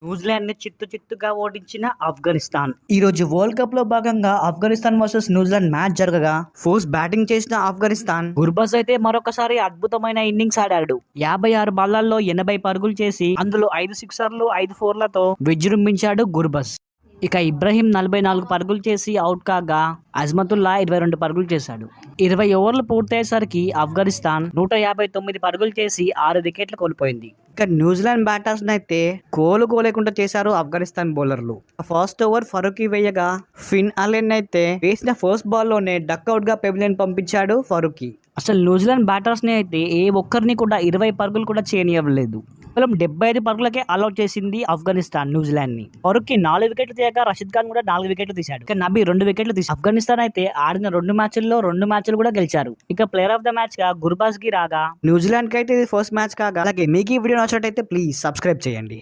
New Zealand ని చిత్తుగా ఓడించిన ఆఫ్ఘనిస్తాన్. ఈ రోజు వరల్డ్ కప్ లో భాగంగా Afghanistan versus New Zealand match జరగగా first batting చేసిన ఆఫ్ఘనిస్తాన్ గుర్బజ్ అయితే మరొకసారి అద్భుతమైన ఇన్నింగ్స్ ఆడాడు. 56 బాళ్లలో 80 పరుగులు చేసి అందులో 5 సిక్సర్లు 5 ఫోర్లతో విజృంభించాడు గుర్బజ్. ఇక ఇబ్రహీం 44 పరుగులు చేసి అవుట్ కాగా అజ్మతుల్లా 22 పరుగులు చేశాడు. 20 ఓవర్లు పూర్తయ్యేసరికి ఆఫ్ఘనిస్తాన్ 159 పరుగులు చేసి 6 వికెట్లు కోల్పోయింది. ఇక న్యూజిలాండ్ బ్యాటర్స్ అయితే కోలుకోలేకుండా చేశారు ఆఫ్ఘనిస్తాన్ బౌలర్లు. ఫస్ట్ ఓవర్ ఫరూకీ వేయగా ఫిన్ అలెన్ అయితే వేసిన ఫస్ట్ బాల్ లోనే డక్అవుట్ గా పెవిలియన్ పంపించాడు ఫరూకీ. అసలు న్యూజిలాండ్ బ్యాటర్స్ ని అయితే ఏ ఒక్కరిని కూడా 20 పరుగులు కూడా చేయనివ్వలేదు. కేవలం 75 పరుగులకే ఆల్అౌట్ చేసింది ఆఫ్ఘనిస్తాన్ న్యూజిలాండ్ ని. ఫరూకీ 4 వికెట్లు తీయగా రషీద్ ఖాన్ కూడా 4 వికెట్లు తీశాడు. ఇక నబీ 2 వికెట్లు తీశాడు. ఆఫ్ఘనిస్తాన్ అయితే ఆడిన 2 మ్యాచ్ల్లో 2 మ్యాచ్లు కూడా గెలిచారు. ఇక ప్లేయర్ ఆఫ్ ద మ్యాచ్ గా గుర్బాజ్ కి రాగా న్యూజిలాండ్ కి అయితే ఇది ఫస్ట్ మ్యాచ్ కాగా. అలాగే మీకు ఈ వీడియో నచ్చినట్టయితే ప్లీజ్ సబ్స్క్రైబ్ చేయండి.